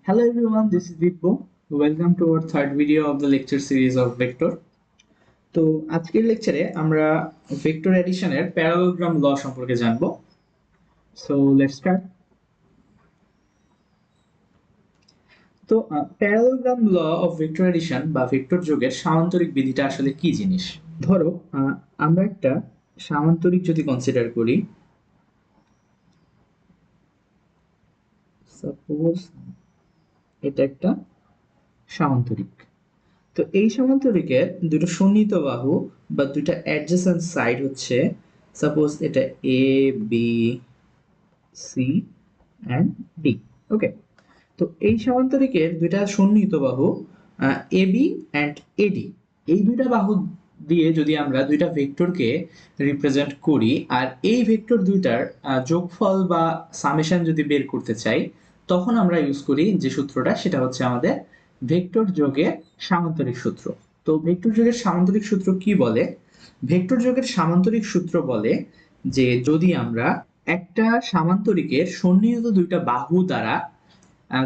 Hello everyone, this is Vippo. Welcome to our third video of the lecture series of vector. তো আজকের লেকচারে আমরা vector এডিশনের parallelogram ল সম্পর্কে জানব। So let's start. তো parallelogram law of vector addition বা vector যোগের সামান্তরিক বিধিটা আসলে কি জিনিস? ধরো আমরা একটা সামান্তরিক যদি কনসিডার করি, সাপোজ এটা একটা সামান্তরিক। তো এই সমান্তরিকের দুটো সন্নিহিত বাহু বা দুইটা অ্যাডজেসেন্ট সাইড হচ্ছে, সাপোজ এটা A B C and D. ওকে, তো এই সমান্তরিকের দুইটা সন্নিহিত বাহু এ বি অ্যান্ড এডি, এই দুইটা বাহু দিয়ে যদি আমরা দুইটা ভেক্টরকে রিপ্রেজেন্ট করি আর এই ভেক্টর দুইটার যোগফল বা সামেশন যদি বের করতে চাই, তখন আমরা ইউজ করি যে সূত্রটা, সেটা হচ্ছে আমাদের ভেক্টর যোগের সামান্তরিক সূত্র। তো ভেক্টর যোগের সামান্তরিক সূত্র কি বলে? ভেক্টর যোগের সামান্তরিক সূত্র বলে যে যদি আমরা একটা সামান্তরিকের সন্নিহিত দুইটা বাহু দ্বারা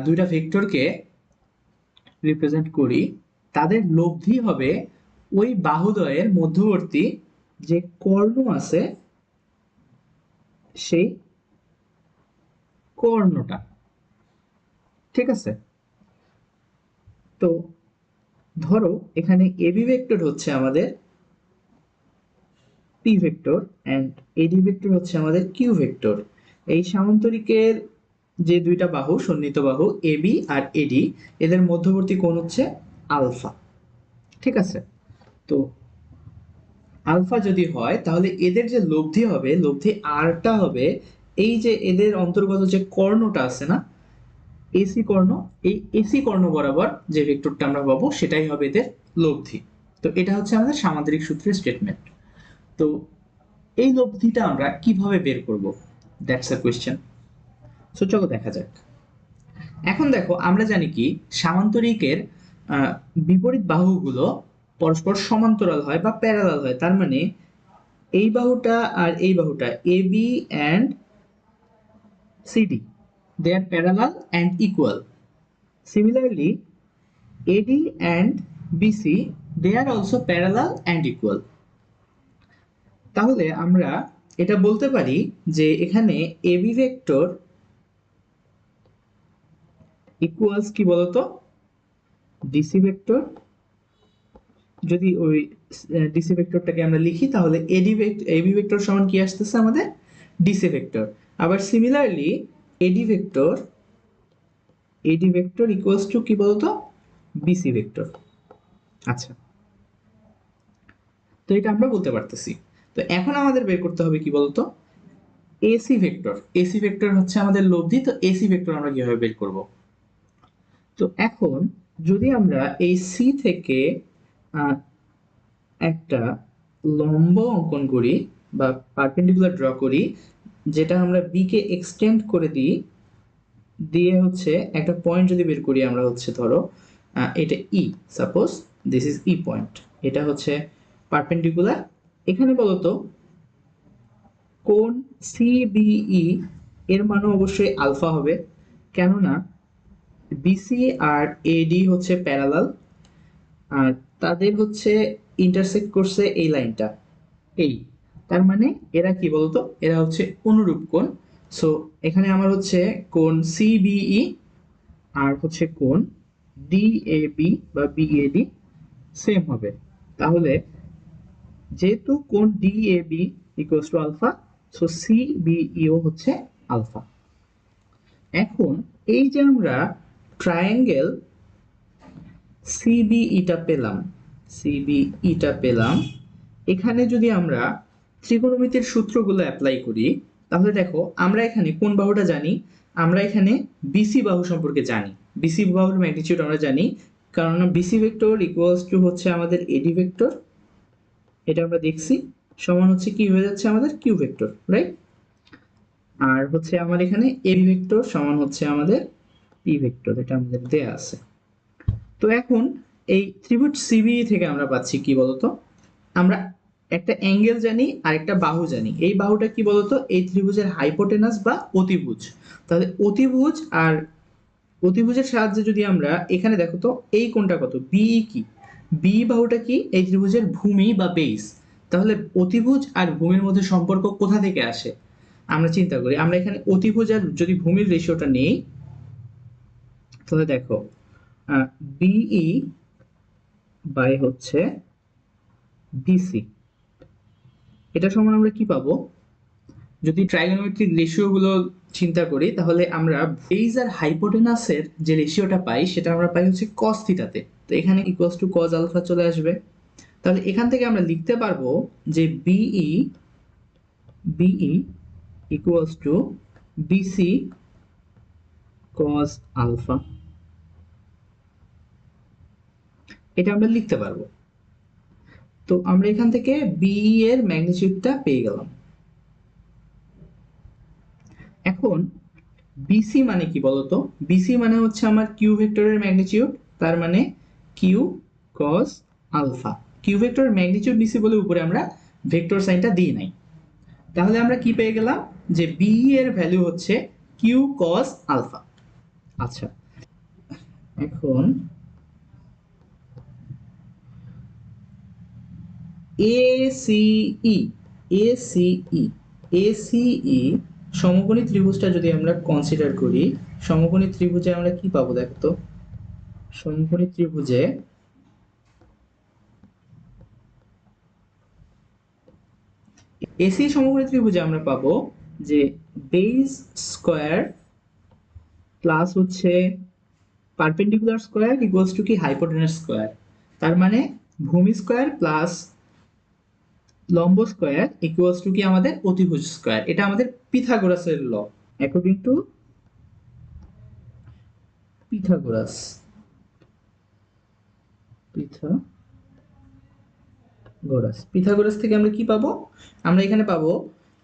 দুইটা ভেক্টরকে রিপ্রেজেন্ট করি, তাদের লব্ধি হবে ওই বাহুদ্বয়ের মধ্যবর্তী যে কর্ণ আছে সেই কর্ণটা। ঠিক আছে? তো ধরো এখানে এবি ভেক্টর হচ্ছে আমাদের P vector and eddy vector হচ্ছে আমাদের কিউ ভেক্টর। এই সামান্তরিকের যে দুইটা বাহু, সন্নিহিত বাহু এবি আর এডি, এদের মধ্যবর্তী কোণ হচ্ছে আলফা। ঠিক আছে? তো আলফা যদি হয় তাহলে এদের যে লব্ধি হবে, লব্ধি আরটা হবে এই যে এদের অন্তর্গত যে কর্ণটা আছে না, এসি কর্ণ, এই এসি কর্ণ বরাবর যে ভেক্টরটা আমরা পাবো সেটাই হবে এদের লব্ধি। তো এটা হচ্ছে আমাদের সামান্তরিক সূত্রের স্টেটমেন্ট। তো এই লব্ধিটা আমরা কিভাবে বের করব, দ্যাটস আ কোয়েশ্চেন। সো চলো দেখা যাক। এখন দেখো, আমরা জানি কি সামান্তরিকের বিপরীত বাহুগুলো পরস্পর সমান্তরাল হয় বা প্যারালাল হয়। তার মানে এই বাহুটা আর এই বাহুটা A B and CD, they are parallel and equal. Similarly AD and BC, they are also parallel and equal. তাহলে আমরা এটা বলতে পারি যে এখানে এবি ভেক্টর ইকুয়ালস কি বলতো, ডিসি ভেক্টর। যদি ওই ডিসি ভেক্টরটাকে আমরা লিখি তাহলে এবি ভেক্টর সমান কি আসতেছে আমাদের, ডিসি ভেক্টর। আবার similarly eddy vector equals to কি বলতো, বিসি ভেক্টর। আচ্ছা, তো এটা আমরা বলতে পারতেছি। তো এখন আমাদের বের করতে হবে কি বলতো, এসি ভেক্টর। এসি ভেক্টর হচ্ছে আমাদের লব্ধি। তো এসি ভেক্টর আমরা কিভাবে বের করব? তো এখন যদি আমরা এই সি থেকে একটা লম্ব অঙ্কন করি বা পারপেন্ডিকুলার ড্র করি, যেটা আমরা বি কে এক্সটেন্ড করে দিই, দিয়ে হচ্ছে একটা পয়েন্ট যদি বের করি আমরা, হচ্ছে ধরো এটা E, suppose this is E point, এটা হচ্ছে পারপেন্ডিকুলার। এখানে বলতো কোণ সিবিই এর মানও অবশ্যই আলফা হবে, কেননা বিসি আর এডি হচ্ছে প্যারালাল, আর তাদের হচ্ছে ইন্টারসেক্ট করছে এই লাইনটা, এই, তার মানে এরা কি বলতো, এরা হচ্ছে অনুরূপ কোণ। সো এখানে আমার হচ্ছে কোণ সিবিই আর হচ্ছে কোণ ডিএবি বা বিএডি সেম হবে। তাহলে যেহেতু কোণ DAB equals to alpha, so CBEO হচ্ছে আলফা। এখন এই যে আমরা ট্রায়াঙ্গেল সিবিইটা পেলাম, এখানে যদি আমরা ত্রিকোণমিতির সূত্রগুলো অ্যাপ্লাই করি, তাহলে দেখো আমরা এখানে কোন বাহুটা জানি, আমরা এখানে বিসি বাহু সম্পর্কে জানি। বিসি বাহুর ম্যাগনিটিউড আমরা জানি, কারণ বিসি ভেক্টর ইকুয়ালস টু হচ্ছে আমাদের এডি ভেক্টর, এটা আমরা দেখছি, সমান হচ্ছে কি হয়ে যাচ্ছে আমাদের কিউ ভেক্টর, রাইট? আর হচ্ছে আমার এখানে এবি ভেক্টর সমান হচ্ছে আমাদের পি ভেক্টর, এটা আমাদের দেয়া আছে। তো এখন এই ত্রিভুজ সিবিই থেকে আমরা পাচ্ছি কি বলতো, আমরা একটা অ্যাঙ্গেল জানি আর একটা বাহু জানি। এই বাহুটা কি বলতো, এই ত্রিভুজের হাইপোটেনাস বা অতিভুজ। তাহলে অতিভুজ আর অতিভুজের সাহায্যে যদি আমরা এখানে দেখো তো এই কোণটা কত, বি কি, বি বাহুটা কি এই ত্রিভুজের ভূমি বা বেস। তাহলে অতিভুজ আর ভূমির মধ্যে সম্পর্ক কোথা থেকে আসে আমরা চিন্তা করি। আমরা এখানে অতিভুজ আর যদি ভূমির রেশিওটা নেই, তাহলে দেখো বিই বাই হচ্ছে বিসি, এটা সমান আমরা কি পাবো, যদি ট্রাইগোনোমেট্রিক রেশিও গুলো চিন্তা করি তাহলে আমরা বেস আর হাইপোটেনাসের যে রেশিওটা পাই সেটা আমরা পাই হচ্ছে cos থিটাতে। তো এখানে ইকুয়ালস টু cos আলফা চলে আসবে। তাহলে এখান থেকে আমরা লিখতে পারবো যে BE equals to BC cos alpha, এটা আমরা লিখতে পারবো। তো আমরা এখান থেকে বিই এর ম্যাগনিটিউডটা পেয়ে গেলাম। এখন বিসি মানে কি বলতো, বিসি মানে হচ্ছে আমার কিউ ভেক্টরের ম্যাগনিটিউড, তার মানে কিউ কস আলফা। কিউ ভেক্টরের ম্যাগনিটিউড বিসি বলে উপরে আমরা ভেক্টর সাইনটা দিই নাই। তাহলে আমরা কি পেয়ে গেলাম যে বি এর ভ্যালু হচ্ছে কিউ কস আলফা। আচ্ছা, এখন এসিই এসিই এসিই সমকোণী ত্রিভুজটা যদি আমরা কনসিডার করি, সমকোণী ত্রিভুজে আমরা কি পাবো দেখো তো, সমকোণী ত্রিভুজে এসি সমকোণী ত্রিভুজে আমরা পাবো যে বেস স্কয়ার প্লাস হচ্ছে পারপেন্ডিকুলার স্কয়ার ইকুয়ালস টু কি হাইপোটেনাস স্কয়ার, তার মানে ভূমি স্কয়ার প্লাস লম্ব স্কয়ার ইকুয়ালস টু কি আমাদের অতিভুজ স্কয়ার। এটা আমাদের পিথাগোরাসের ল, অ্যাকর্ডিং টু পিথাগোরাস। পিথাগোরাস থেকে আমরা কি পাবো, আমরা এখানে পাবো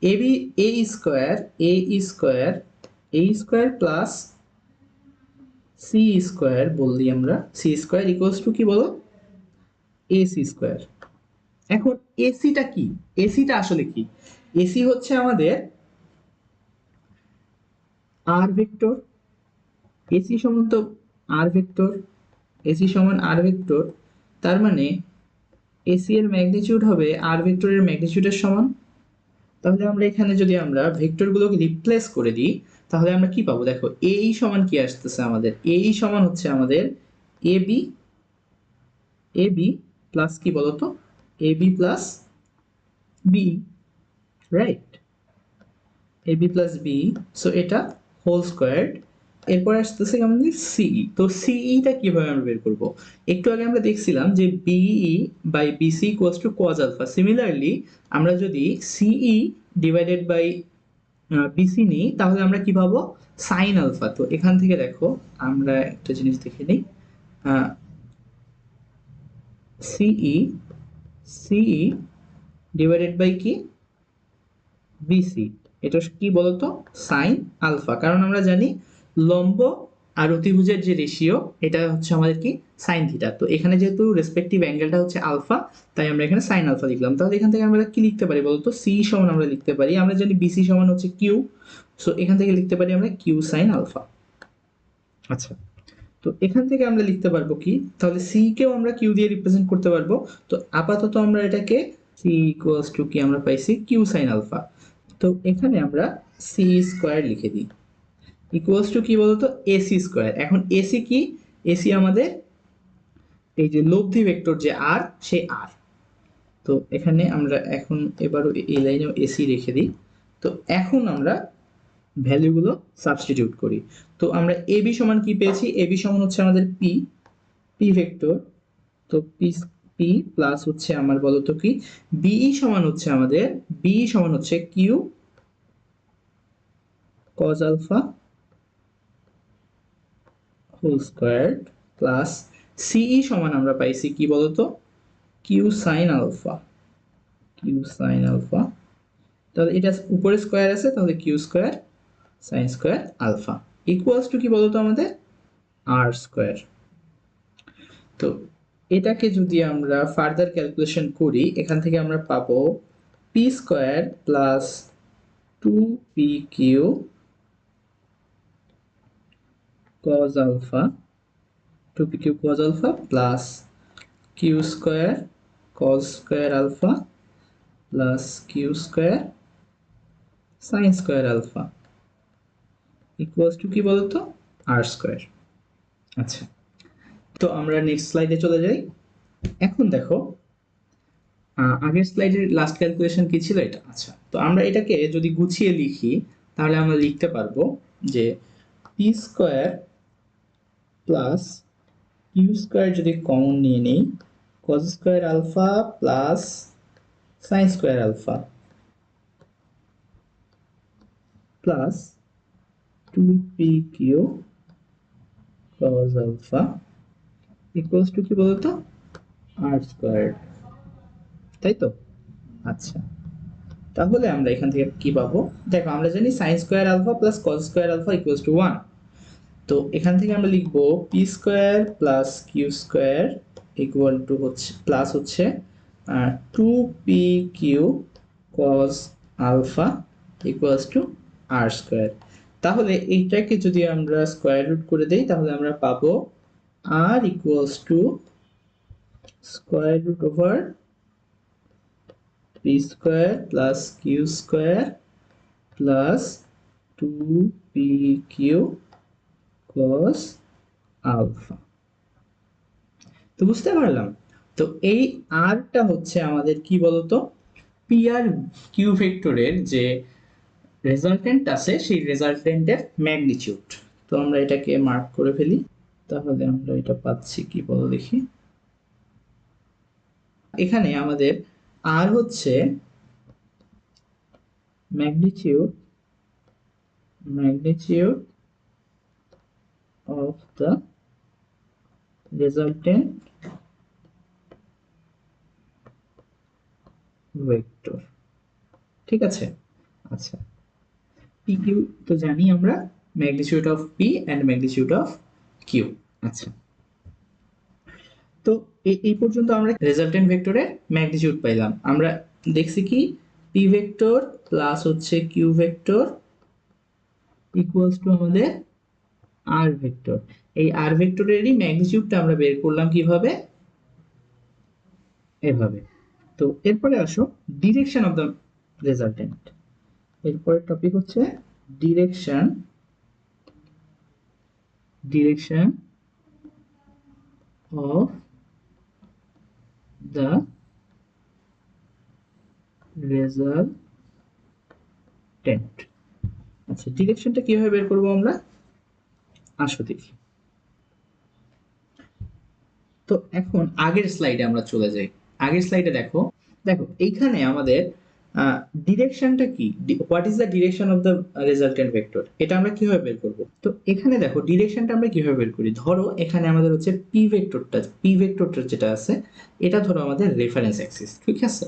এবি এ স্কয়ার এ স্কয়ার প্লাস সি স্কয়ার, বললি আমরা সি স্কয়ার ইকুয়ালস টু কি বলো এসি স্কয়ার। এখন এসিটা কি, এসিটা আসলে কি, এসি হচ্ছে আমাদের আর ভেক্টর, এসি সমান তো আর ভেক্টর, এসি সমান আর ভেক্টর, তার মানে এসি এর ম্যাগনিটিউড হবে আর ভেক্টরের ম্যাগনিটিউডের সমান। তাহলে আমরা এখানে যদি আমরা ভেক্টরগুলোকে রিপ্লেস করে দিই তাহলে আমরা কি পাবো দেখো, এই সমান কি আসতেছে আমাদের, এই সমান হচ্ছে আমাদের এবি এবি প্লাস কি বলতো AB plus B, right, AB plus B, so এটা হোল স্কোয়ার্ড। এরপর আসতেছে আমাদের সিই। তো সিইটা কিভাবে আমরা বের করব, একটু আগে আমরা দেখছিলাম যে BE by BC equals to cos alpha. Similarly আমরা যদি সিই ডিভাইডেড বাই বিসি নিই তাহলে আমরা কি পাবো সাইন আলফা। তো এখান থেকে দেখো আমরা একটা জিনিস দেখে নিই, সিই সিই ডিভাইডেড বাই কি বিসি, এটা কি বলতো সাইন আলফা, কারণ আমরা জানি লম্ব আর অতিভুজের যে রেশিও এটা হচ্ছে আমাদের কি সাইন থিটা। তো এখানে যেহেতু রেসপেক্টিভ অ্যাঙ্গেলটা হচ্ছে আলফা তাই আমরা এখানে সাইন আলফা লিখলাম। তাহলে এখান থেকে আমরা কি লিখতে পারি বলতো, সি সমান আমরা লিখতে পারি, আমরা জানি বিসি সমান হচ্ছে কিউ, সো এখান থেকে লিখতে পারি আমরা কিউ সাইন আলফা। আচ্ছা, তো এখান থেকে আমরা লিখতে পারবো কি, তাহলে সি কেও আমরা কিউ দিয়ে রিপ্রেজেন্ট করতে পারবো। তো আপাতত আমরা এটাকে সি ইকুয়ালস টু কি আমরা পাইছি কিউ সাইন আলফা। তো এখানে আমরা সি স্কোয়ার লিখে দিই ইকুয়ালস টু কি বলতো এসি স্কোয়ার। এখন এসি কি, এসি আমাদের এই যে লব্ধি ভেক্টর যে আর, সেই আর। তো এখানে আমরা এখন এবারও এই লাইনেও এসি রেখে দিই। তো এখন আমরা ভ্যালুগুলো সাবস্টিটিউট করি। তো আমরা এবি সমান কি পেয়েছি, এবি সমান হচ্ছে আমাদের পি, পি ভেক্টর। তো পি পি প্লাস হচ্ছে আমার বলতো কি বিই সমান হচ্ছে আমাদের, বিই সমান হচ্ছে q cos alpha whole square plus CE সমান আমরা পাইছি কি বলতো q sine alpha, q sine alpha. তাহলে এটা উপরে স্কোয়ার আছে তাহলে q square sine square alpha equals to কি বলতো আমাদের আর স্কোয়ার। তো এটাকে যদি আমরা ফার্দার ক্যালকুলেশন করি এখান থেকে আমরা পাবো p square plus two p q cos alpha 2p cube cos alpha plus q square cos square alpha plus q square sin square alpha equals to কি বলতো r square। আচ্ছা, তো আমরা নেক্সট স্লাইডে চলে যাই। এখন দেখো আগের স্লাইডের লাস্ট ক্যালকুলেশন কি ছিল এটা। আচ্ছা, তো আমরা এটাকে যদি গুছিয়ে লিখি তাহলে আমরা লিখতে পারবো যে p square plus q square যদি কমন নিয়ে নেই cos square alpha plus sine square alpha plus 2p q cos alpha equals to কি বলতো আর স্কোয়ার, তাই তো? আচ্ছা, তাহলে আমরা এখান থেকে কি পাবো? দেখো আমরা জানি sine square alpha plus cos square alpha equals to 1। তো এখান থেকে আমরা লিখবো p square plus q square equal to হচ্ছে প্লাস হচ্ছে 2p q cos alpha equals to R square. তাহলে এইটাকে যদি আমরা স্কোয়ার রুট করে দেই তাহলে আমরা পাবো R equals to square root over p square plus q square plus 2pq cos alpha। তো বুঝতে পারলাম? তো এই আরটা হচ্ছে আমাদের কি বলতো পি আর কিউ ভেক্টরের যে রেজাল্টেন্ট আছে সেই রেজাল্টেন্টের ম্যাগনিটিউড। তো আমরা এটাকে মার্ক করে ফেলি, তাহলে আমরা এটা পাচ্ছি কি বলো দেখি। এখানে আমাদের আর হচ্ছে magnitude of the resultant vector, ঠিক আছে? আচ্ছা, পি কিউ তো জানি আমরা, magnitude of p and magnitude of q. আচ্ছা, তো এই পর্যন্ত আমরা রেজাল্টেন্ট ভেক্টরের ম্যাগনিটিউড পাইলাম। আমরা দেখছি কি পি ভেক্টর প্লাস হচ্ছে কিউ ভেক্টর ইকুয়ালস টু আমাদের আর ভেক্টর। এই আর ভেক্টরেরই ম্যাগনিটিউডটা আমরা বের করলাম কিভাবে? এভাবে। তো এরপরে আসো ডিরেকশন অফ দ্য রেজাল্টেন্ট। এরপরের টপিক হচ্ছে ডিরেকশন অফ দ্য রেজাল্টেন্ট। আচ্ছা, ডিরেকশনটা কিভাবে বের করবো আমরা? আসো দেখি। তো এখন আগের স্লাইডে আমরা চলে যাই। আগের স্লাইডে দেখো এইখানে আমাদের ডিরেকশনটা কি, what is the direction of the resultant vector, এটা আমরা কিভাবে বের করব? তো এখানে দেখো ডিরেকশনটা আমরা কিভাবে বের করি। ধরো এখানে আমাদের হচ্ছে পি ভেক্টরটা যেটা আছে এটা ধরো আমাদের রেফারেন্স অ্যাক্সিস, ঠিক আছে?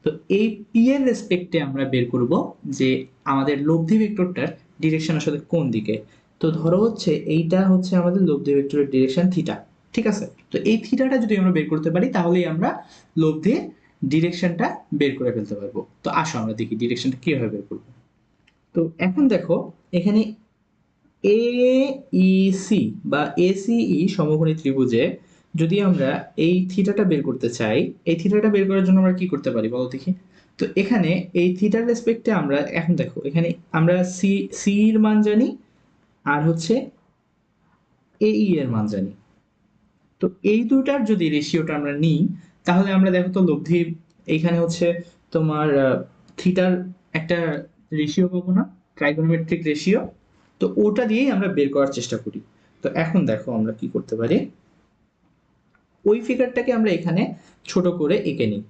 তো এই পি এর রেসপেক্টে আমরা বের করব যে আমাদের লব্ধি ভেক্টরটার ডিরেকশন আসলে কোন দিকে। তো ধরো হচ্ছে এইটা হচ্ছে আমাদের লব্ধি ভেক্টরের ডিরেকশন থিটা, ঠিক আছে? তো এই থিটাটা যদি আমরা বের করতে পারি তাহলেই আমরা লব্ধির ডিরেকশনটা বের করে ফেলতে পারবো। তো আসো আমরা দেখি ডিরেকশনটা কিভাবে বের করবো। তো এখন দেখো এখানে এ ই সি বা এসিই সমকোণী ত্রিভুজে যদি আমরা এই থিটাটা বের করতে চাই, এই থিটাটা বের করার জন্য আমরা কি করতে পারি বলো দেখি। তো এখানে এই থিটার রেসপেক্টে আমরা এখন দেখো এখানে আমরা সি এর মান জানি আর হচ্ছে এই এর মান জানি। তো এই দুটার যদি রেশিওটা আমরা নিই তাহলে আমরা দেখো তো লব্ধি এইখানে হচ্ছে তোমার থিটার একটা রেশিও পাবো না, ট্রাইগোনোমেট্রিক রেশিও। তো ওটা দিয়েই আমরা বের করার চেষ্টা করি। তো এখন দেখো আমরা কি করতে পারি, ওই ফিগারটাকে আমরা এখানে ছোট করে এঁকে নিই।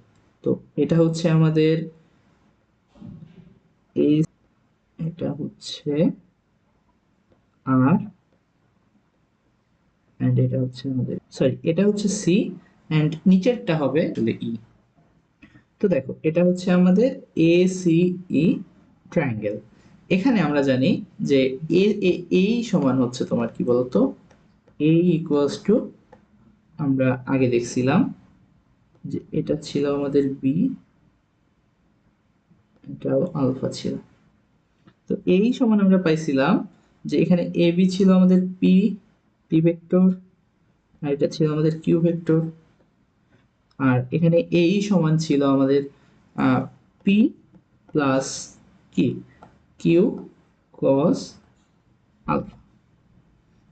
তো এটা হচ্ছে আমাদের এই, এটা হচ্ছে আর এন্ড এটা হচ্ছে আমাদের সরি এটা হচ্ছে সি এন্ড নিচেরটা হবে ই। তো দেখো এটা হচ্ছে আমাদের এ সি ই ট্রায়াঙ্গেল। এখানে আমরা জানি যে এই সমান হচ্ছে তোমার কি বলতো এ ইকুয়ালস টু, আমরা আগে দেখছিলাম যে এটা ছিল আমাদের বি, এটাও আলফা ছিল। তো এই সমান আমরা পাইছিলাম যে এখানে এ বি ছিল আমাদের পি পি ভেক্টর, আর এটা ছিল আমাদের কিউ ভেক্টর, আর এখানে এই সমান ছিল আমাদের পি প্লাস কি কিউ কস আলফা,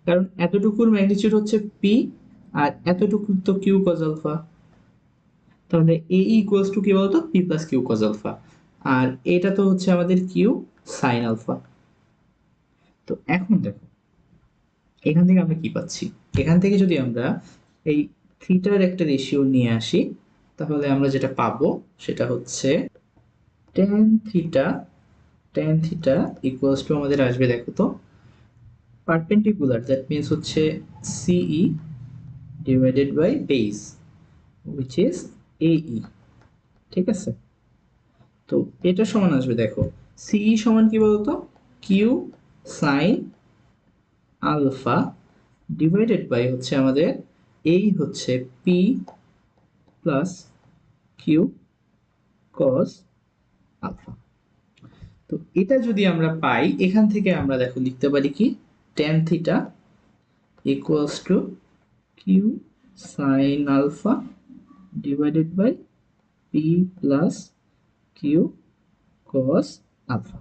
কারণ এতটুকুর ম্যাগনিটিউড হচ্ছে পি আর এতটুকু তো কিউ কস আলফা, তাহলে এ ইকুয়ালস টু কি বলতো P plus Q cos alpha, আর এটা তো হচ্ছে আমাদের কিউ সাইন আলফা। তো এখন দেখো এখান থেকে আমরা কি পাচ্ছি, এখান থেকে যদি আমরা এই থিটার একটা রেশিও নিয়ে আসি তাহলে আমরা যেটা পাবো সেটা হচ্ছে tan theta, tan theta equals to আমাদের আসবে দেখো তো পারপেন্ডিকুলার, দ্যাট মিন্স হচ্ছে CE divided by base which is AE, ঠিক আছে। তো এটা সমান আসবে দেখো সিই সমান কি বলতো q sine alpha divided by হচ্ছে আমাদের এই হচ্ছে p plus Q cos alpha. তো এটা যদি আমরা পাই এখান থেকে আমরা দেখো লিখতে পারি কি tan theta equals to q sine alpha divided by p plus Q cos alpha.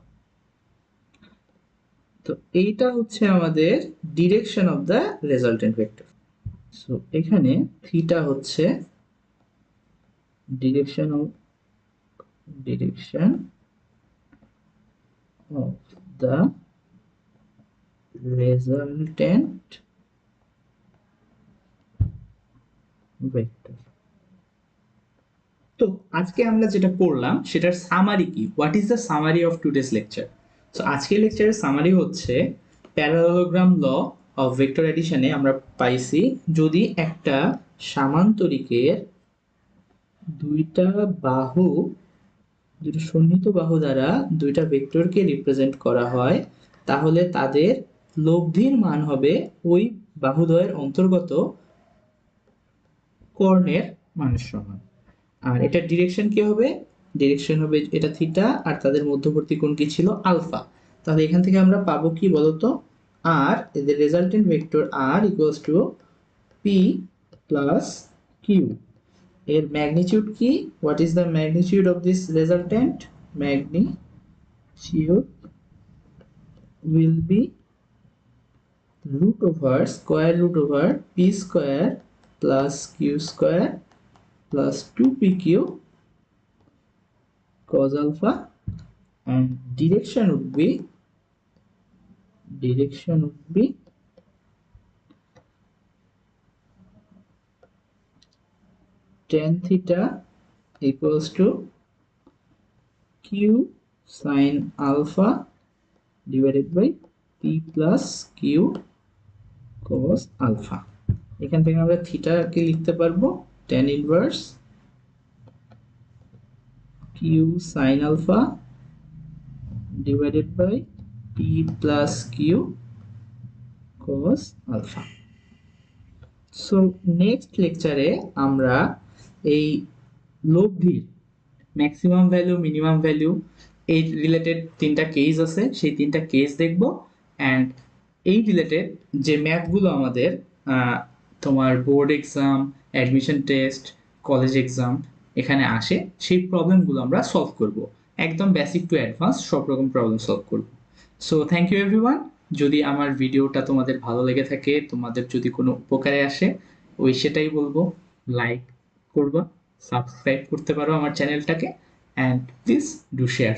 তো এইটা হচ্ছে আমাদের direction of the resultant vector. So এখানে থিটা হচ্ছে direction of the resultant vector. তো আজকে আমরা যেটা পড়লাম সেটার সামারি কি, what is the summary of today's lecture. So আজকের লেকচারের সামারি হচ্ছে প্যারালোগ্রাম ল অফ ভেক্টর এডিশনে আমরা পাইছি যদি একটা সামান্তরিকের দুইটা বাহু, দুটো সন্নিহিত বাহু দ্বারা দুইটা ভেক্টরকে রিপ্রেজেন্ট করা হয় তাহলে তাদের লব্ধির মান হবে ওই বাহুদ্বয়ের অন্তর্গত কর্ণের মানের সমান। আর এটা ডিরেকশন কি হবে, ডিরেকশন হবে এটা থিটা আর তাদের মধ্যবর্তী কোণ কি ছিল আলফা। তাহলে এখান থেকে আমরা পাবো কি বলতো আর এদের resultant vector R equals to p plus q, এর ম্যাগনিটিউড কি, what is the magnitude of this resultant, magnitude will be root over square root over p square plus q square plus 2pq cos alpha, and direction would be tan theta equals to q sin alpha divided by p plus q cos alpha। এখান থেকে আমরা থিটাকে লিখতে পারবো tan inverse q sin alpha divided by p plus q cos alpha। So next লেকচারে আমরা এই লব্ধির maximum value minimum value এই related তিনটা কেস আছে সেই তিনটা কেস দেখব, অ্যান্ড এই রিলেটেড যে ম্যাথগুলো আমাদের তোমার board exam, admission test, college exam এখানে আসে সেই প্রবলেমগুলো আমরা সলভ করব, একদম বেসিক টু অ্যাডভান্স সব রকম প্রবলেম সলভ করব। So thank you everyone. যদি আমার ভিডিওটা তোমাদের ভালো লেগে থাকে, তোমাদের যদি কোনো উপকারে আসে, ওই সেটাই বলবো, লাইক করবা, সাবস্ক্রাইব করতে পারো আমার চ্যানেলটাকে, and please do share.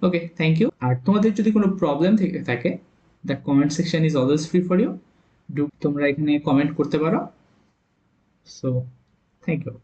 Okay, thank you. আর তোমাদের যদি কোনো প্রবলেম থেকে থাকে, the comment section is always free for you, তোমরা এখানে কমেন্ট করতে পারো। So thank you.